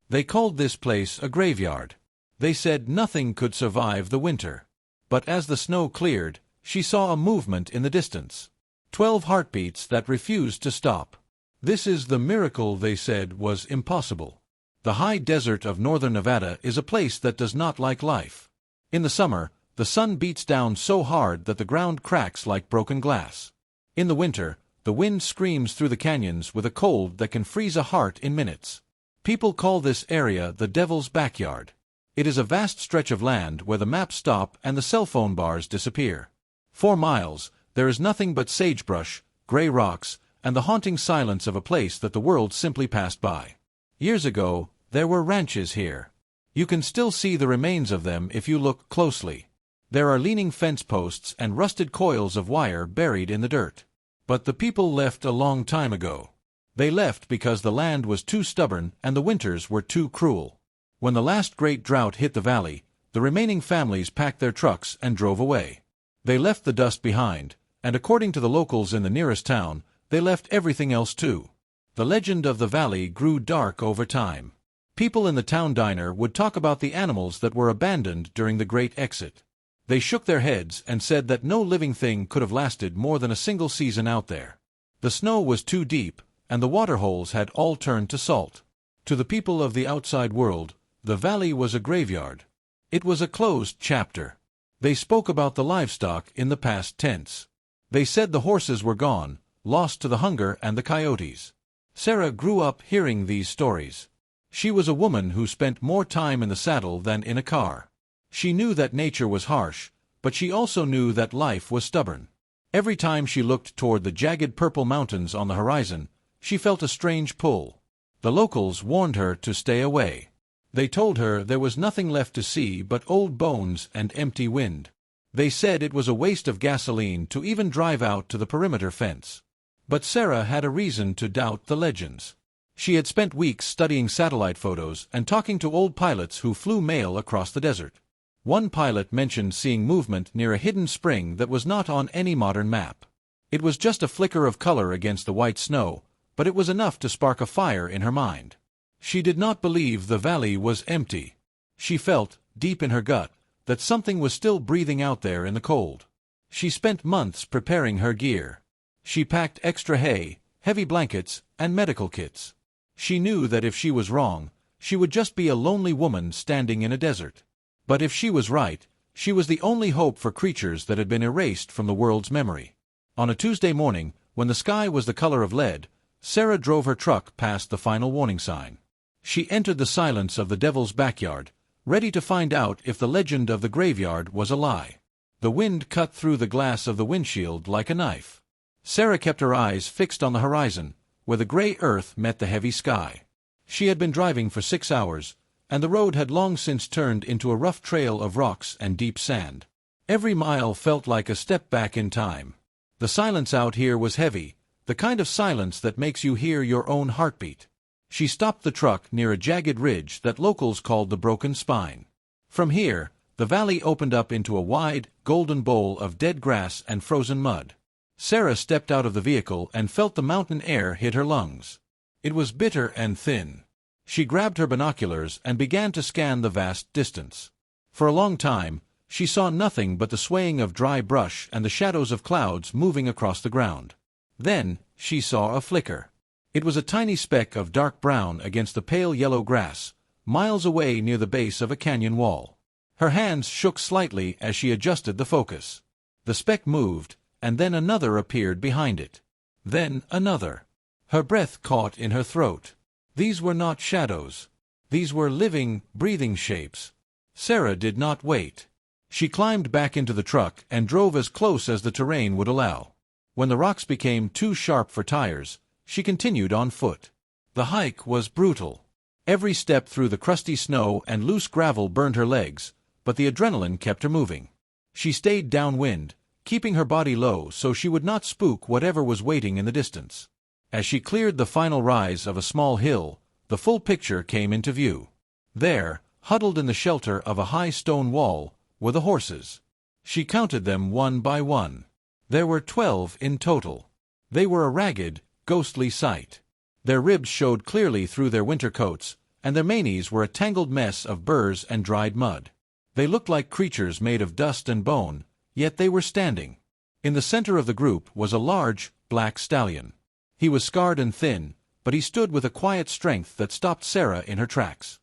They called this place a graveyard. They said nothing could survive the winter. But as the snow cleared, she saw a movement in the distance. 12 heartbeats that refused to stop. This is the miracle they said was impossible. The high desert of northern Nevada is a place that does not like life. In the summer, the sun beats down so hard that the ground cracks like broken glass. In the winter, the wind screams through the canyons with a cold that can freeze a heart in minutes. People call this area the Devil's Backyard. It is a vast stretch of land where the maps stop and the cell phone bars disappear. 4 miles, there is nothing but sagebrush, gray rocks, and the haunting silence of a place that the world simply passed by. Years ago, there were ranches here. You can still see the remains of them if you look closely. There are leaning fence posts and rusted coils of wire buried in the dirt. But the people left a long time ago. They left because the land was too stubborn and the winters were too cruel. When the last great drought hit the valley, the remaining families packed their trucks and drove away. They left the dust behind, and according to the locals in the nearest town, they left everything else too. The legend of the valley grew dark over time. People in the town diner would talk about the animals that were abandoned during the Great Exit. They shook their heads and said that no living thing could have lasted more than a single season out there. The snow was too deep, and the waterholes had all turned to salt. To the people of the outside world, the valley was a graveyard. It was a closed chapter. They spoke about the livestock in the past tense. They said the horses were gone, lost to the hunger and the coyotes. Sarah grew up hearing these stories. She was a woman who spent more time in the saddle than in a car. She knew that nature was harsh, but she also knew that life was stubborn. Every time she looked toward the jagged purple mountains on the horizon, she felt a strange pull. The locals warned her to stay away. They told her there was nothing left to see but old bones and empty wind. They said it was a waste of gasoline to even drive out to the perimeter fence. But Sarah had a reason to doubt the legends. She had spent weeks studying satellite photos and talking to old pilots who flew mail across the desert. One pilot mentioned seeing movement near a hidden spring that was not on any modern map. It was just a flicker of color against the white snow, but it was enough to spark a fire in her mind. She did not believe the valley was empty. She felt, deep in her gut, that something was still breathing out there in the cold. She spent months preparing her gear. She packed extra hay, heavy blankets, and medical kits. She knew that if she was wrong, she would just be a lonely woman standing in a desert. But if she was right, she was the only hope for creatures that had been erased from the world's memory. On a Tuesday morning, when the sky was the color of lead, Sarah drove her truck past the final warning sign. She entered the silence of the Devil's Backyard, ready to find out if the legend of the graveyard was a lie. The wind cut through the glass of the windshield like a knife. Sarah kept her eyes fixed on the horizon, where the gray earth met the heavy sky. She had been driving for 6 hours, and the road had long since turned into a rough trail of rocks and deep sand. Every mile felt like a step back in time. The silence out here was heavy, the kind of silence that makes you hear your own heartbeat. She stopped the truck near a jagged ridge that locals called the Broken Spine. From here, the valley opened up into a wide, golden bowl of dead grass and frozen mud. Sarah stepped out of the vehicle and felt the mountain air hit her lungs. It was bitter and thin. She grabbed her binoculars and began to scan the vast distance. For a long time, she saw nothing but the swaying of dry brush and the shadows of clouds moving across the ground. Then, she saw a flicker. It was a tiny speck of dark brown against the pale yellow grass, miles away near the base of a canyon wall. Her hands shook slightly as she adjusted the focus. The speck moved, and then another appeared behind it. Then another. Her breath caught in her throat. These were not shadows. These were living, breathing shapes. Sarah did not wait. She climbed back into the truck and drove as close as the terrain would allow. When the rocks became too sharp for tires, she continued on foot. The hike was brutal. Every step through the crusty snow and loose gravel burned her legs, but the adrenaline kept her moving. She stayed downwind, keeping her body low so she would not spook whatever was waiting in the distance. As she cleared the final rise of a small hill, the full picture came into view. There, huddled in the shelter of a high stone wall, were the horses. She counted them one by one. There were 12 in total. They were a ragged, ghostly sight. Their ribs showed clearly through their winter coats, and their manes were a tangled mess of burrs and dried mud. They looked like creatures made of dust and bone, yet they were standing. In the center of the group was a large, black stallion. He was scarred and thin, but he stood with a quiet strength that stopped Sarah in her tracks.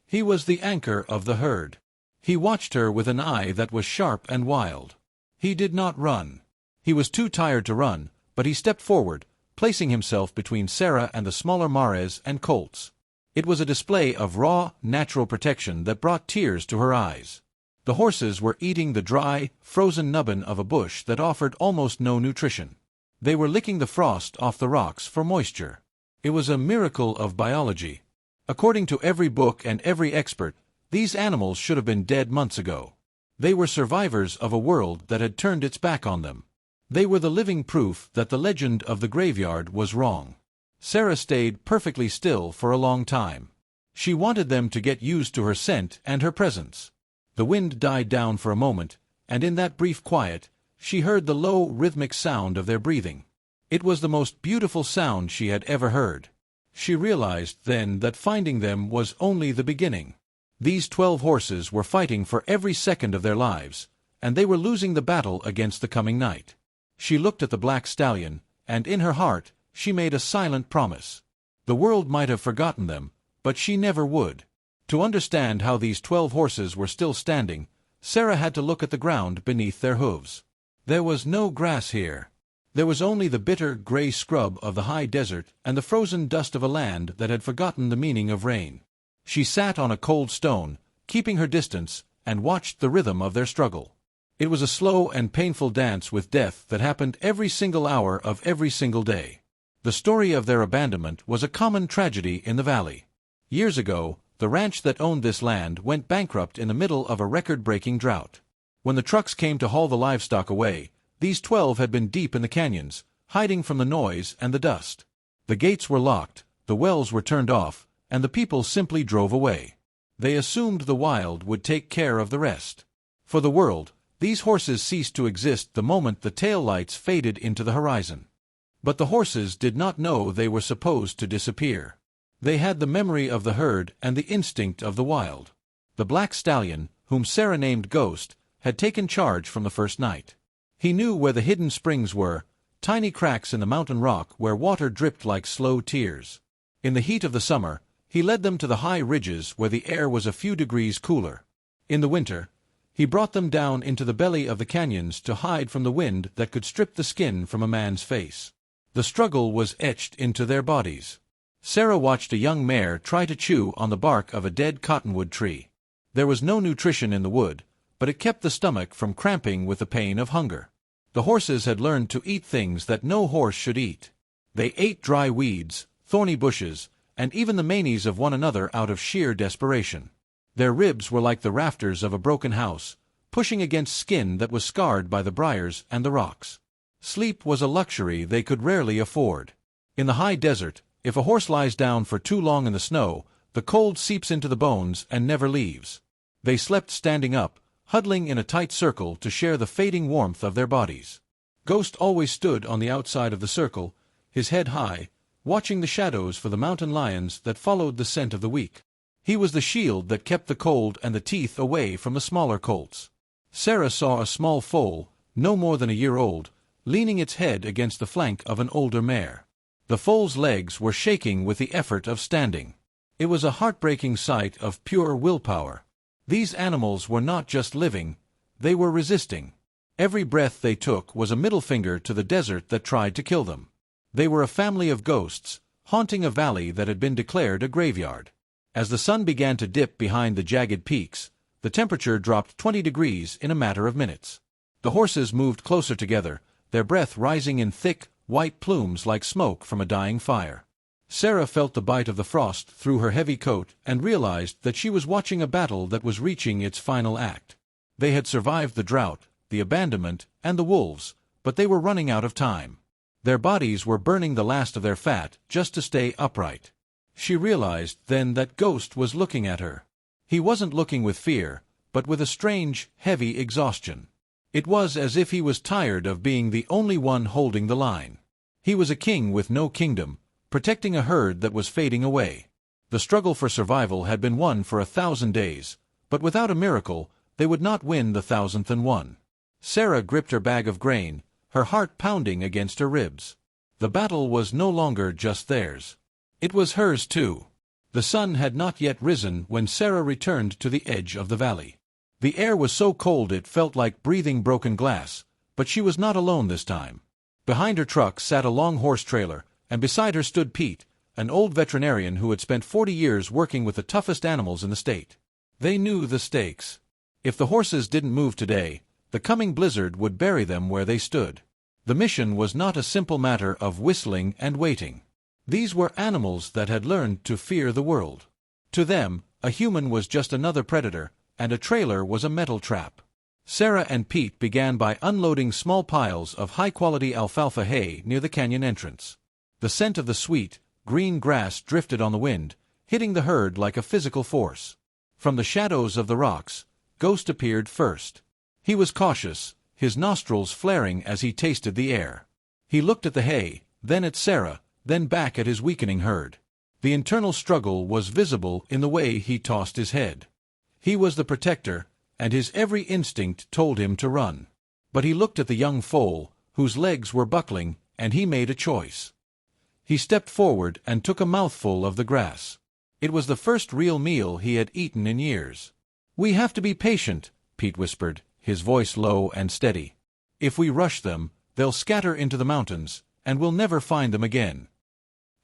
He was the anchor of the herd. He watched her with an eye that was sharp and wild. He did not run. He was too tired to run, but he stepped forward, placing himself between Sarah and the smaller mares and colts. It was a display of raw, natural protection that brought tears to her eyes. The horses were eating the dry, frozen nubbin of a bush that offered almost no nutrition. They were licking the frost off the rocks for moisture. It was a miracle of biology. According to every book and every expert, these animals should have been dead months ago. They were survivors of a world that had turned its back on them. They were the living proof that the legend of the graveyard was wrong. Sarah stayed perfectly still for a long time. She wanted them to get used to her scent and her presence. The wind died down for a moment, and in that brief quiet, she heard the low, rhythmic sound of their breathing. It was the most beautiful sound she had ever heard. She realized then that finding them was only the beginning. These 12 horses were fighting for every second of their lives, and they were losing the battle against the coming night. She looked at the black stallion, and in her heart, she made a silent promise. The world might have forgotten them, but she never would. To understand how these 12 horses were still standing, Sarah had to look at the ground beneath their hooves. There was no grass here. There was only the bitter, gray scrub of the high desert and the frozen dust of a land that had forgotten the meaning of rain. She sat on a cold stone, keeping her distance, and watched the rhythm of their struggle. It was a slow and painful dance with death that happened every single hour of every single day. The story of their abandonment was a common tragedy in the valley. Years ago, the ranch that owned this land went bankrupt in the middle of a record-breaking drought. When the trucks came to haul the livestock away, these 12 had been deep in the canyons, hiding from the noise and the dust. The gates were locked, the wells were turned off, and the people simply drove away. They assumed the wild would take care of the rest. For the world, these horses ceased to exist the moment the tail lights faded into the horizon. But the horses did not know they were supposed to disappear. They had the memory of the herd and the instinct of the wild. The black stallion, whom Sarah named Ghost, had taken charge from the first night. He knew where the hidden springs were, tiny cracks in the mountain rock where water dripped like slow tears. In the heat of the summer, he led them to the high ridges where the air was a few degrees cooler. In the winter, he brought them down into the belly of the canyons to hide from the wind that could strip the skin from a man's face. The struggle was etched into their bodies. Sarah watched a young mare try to chew on the bark of a dead cottonwood tree. There was no nutrition in the wood, but it kept the stomach from cramping with the pain of hunger. The horses had learned to eat things that no horse should eat. They ate dry weeds, thorny bushes, and even the manes of one another out of sheer desperation. Their ribs were like the rafters of a broken house, pushing against skin that was scarred by the briars and the rocks. Sleep was a luxury they could rarely afford. In the high desert, if a horse lies down for too long in the snow, the cold seeps into the bones and never leaves. They slept standing up, huddling in a tight circle to share the fading warmth of their bodies. Ghost always stood on the outside of the circle, his head high, watching the shadows for the mountain lions that followed the scent of the weak. He was the shield that kept the cold and the teeth away from the smaller colts. Sarah saw a small foal, no more than a year old, leaning its head against the flank of an older mare. The foal's legs were shaking with the effort of standing. It was a heartbreaking sight of pure willpower. These animals were not just living, they were resisting. Every breath they took was a middle finger to the desert that tried to kill them. They were a family of ghosts, haunting a valley that had been declared a graveyard. As the sun began to dip behind the jagged peaks, the temperature dropped 20 degrees in a matter of minutes. The horses moved closer together, their breath rising in thick, white plumes like smoke from a dying fire. Sarah felt the bite of the frost through her heavy coat and realized that she was watching a battle that was reaching its final act. They had survived the drought, the abandonment, and the wolves, but they were running out of time. Their bodies were burning the last of their fat just to stay upright. She realized then that Ghost was looking at her. He wasn't looking with fear, but with a strange, heavy exhaustion. It was as if he was tired of being the only one holding the line. He was a king with no kingdom, protecting a herd that was fading away. The struggle for survival had been won for 1,000 days, but without a miracle, they would not win the 1,000th. Sarah gripped her bag of grain, her heart pounding against her ribs. The battle was no longer just theirs. It was hers too. The sun had not yet risen when Sarah returned to the edge of the valley. The air was so cold it felt like breathing broken glass, but she was not alone this time. Behind her truck sat a long horse trailer, and beside her stood Pete, an old veterinarian who had spent 40 years working with the toughest animals in the state. They knew the stakes. If the horses didn't move today, the coming blizzard would bury them where they stood. The mission was not a simple matter of whistling and waiting. These were animals that had learned to fear the world. To them, a human was just another predator, and a trailer was a metal trap. Sarah and Pete began by unloading small piles of high-quality alfalfa hay near the canyon entrance. The scent of the sweet, green grass drifted on the wind, hitting the herd like a physical force. From the shadows of the rocks, Ghost appeared first. He was cautious, his nostrils flaring as he tasted the air. He looked at the hay, then at Sarah, then back at his weakening herd. The internal struggle was visible in the way he tossed his head. He was the protector, and his every instinct told him to run. But he looked at the young foal, whose legs were buckling, and he made a choice. He stepped forward and took a mouthful of the grass. It was the first real meal he had eaten in years. "We have to be patient," Pete whispered, his voice low and steady. "If we rush them, they'll scatter into the mountains, and we'll never find them again."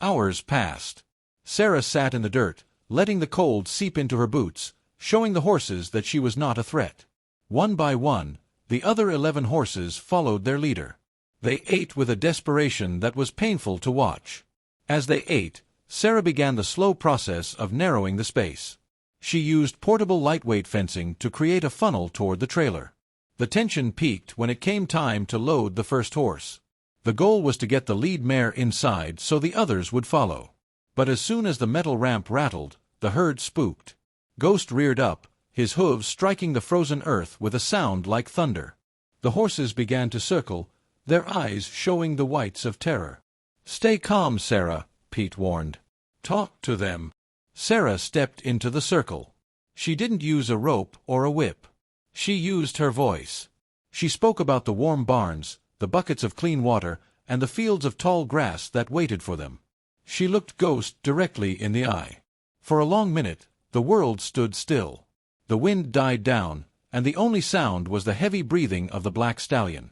Hours passed. Sarah sat in the dirt, letting the cold seep into her boots, showing the horses that she was not a threat. One by one, the other 11 horses followed their leader. They ate with a desperation that was painful to watch. As they ate, Sarah began the slow process of narrowing the space. She used portable lightweight fencing to create a funnel toward the trailer. The tension peaked when it came time to load the first horse. The goal was to get the lead mare inside so the others would follow. But as soon as the metal ramp rattled, the herd spooked. Ghost reared up, his hooves striking the frozen earth with a sound like thunder. The horses began to circle, their eyes showing the whites of terror. "Stay calm, Sarah," Pete warned. "Talk to them." Sarah stepped into the circle. She didn't use a rope or a whip. She used her voice. She spoke about the warm barns, the buckets of clean water, and the fields of tall grass that waited for them. She looked Ghost directly in the eye. For a long minute, the world stood still. The wind died down, and the only sound was the heavy breathing of the black stallion.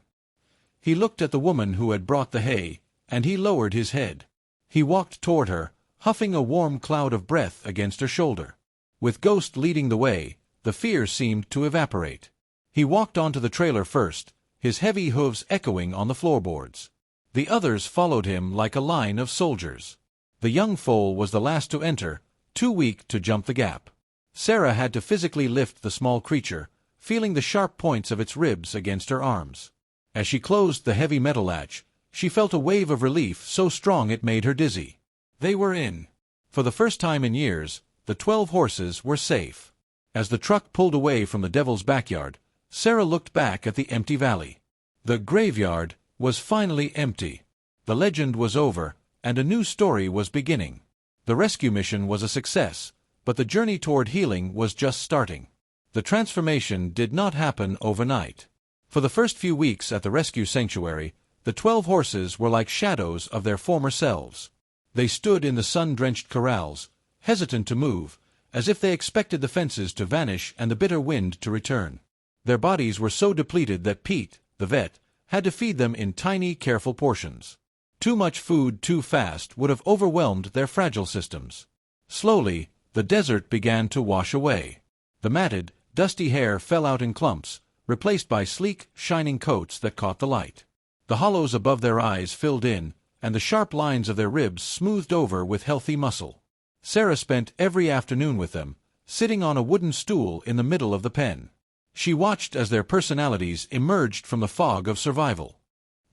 He looked at the woman who had brought the hay, and he lowered his head. He walked toward her, huffing a warm cloud of breath against her shoulder. With Ghost leading the way, the fear seemed to evaporate. He walked onto the trailer first, his heavy hooves echoing on the floorboards. The others followed him like a line of soldiers. The young foal was the last to enter, too weak to jump the gap. Sarah had to physically lift the small creature, feeling the sharp points of its ribs against her arms. As she closed the heavy metal latch, she felt a wave of relief so strong it made her dizzy. They were in. For the first time in years, the 12 horses were safe. As the truck pulled away from the Devil's Backyard, Sarah looked back at the empty valley. The graveyard was finally empty. The legend was over, and a new story was beginning. The rescue mission was a success, but the journey toward healing was just starting. The transformation did not happen overnight. For the first few weeks at the rescue sanctuary, the 12 horses were like shadows of their former selves. They stood in the sun-drenched corrals, hesitant to move, as if they expected the fences to vanish and the bitter wind to return. Their bodies were so depleted that Pete, the vet, had to feed them in tiny, careful portions. Too much food too fast would have overwhelmed their fragile systems. Slowly, the desert began to wash away. The matted, dusty hair fell out in clumps, replaced by sleek, shining coats that caught the light. The hollows above their eyes filled in, and the sharp lines of their ribs smoothed over with healthy muscle. Sarah spent every afternoon with them, sitting on a wooden stool in the middle of the pen. She watched as their personalities emerged from the fog of survival.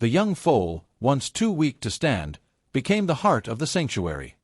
The young foal, once too weak to stand, became the heart of the sanctuary.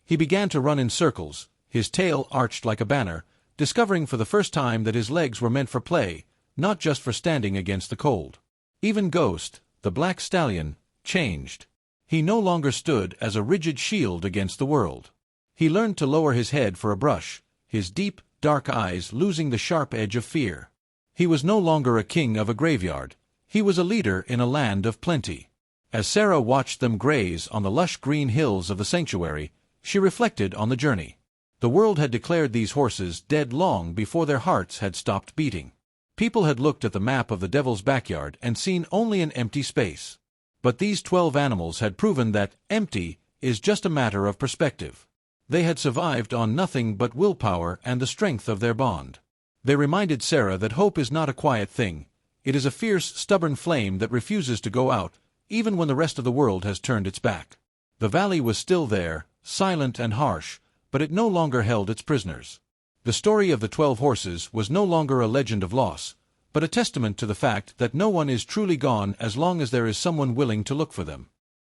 He began to run in circles, his tail arched like a banner, discovering for the first time that his legs were meant for play, not just for standing against the cold. Even Ghost, the black stallion, changed. He no longer stood as a rigid shield against the world. He learned to lower his head for a brush, his deep, dark eyes losing the sharp edge of fear. He was no longer a king of a graveyard. He was a leader in a land of plenty. As Sarah watched them graze on the lush green hills of the sanctuary, she reflected on the journey. The world had declared these horses dead long before their hearts had stopped beating. People had looked at the map of the devil's backyard and seen only an empty space. But these 12 animals had proven that empty is just a matter of perspective. They had survived on nothing but willpower and the strength of their bond. They reminded Sarah that hope is not a quiet thing. It is a fierce, stubborn flame that refuses to go out, even when the rest of the world has turned its back. The valley was still there, silent and harsh, but it no longer held its prisoners. The story of the 12 horses was no longer a legend of loss, but a testament to the fact that no one is truly gone as long as there is someone willing to look for them.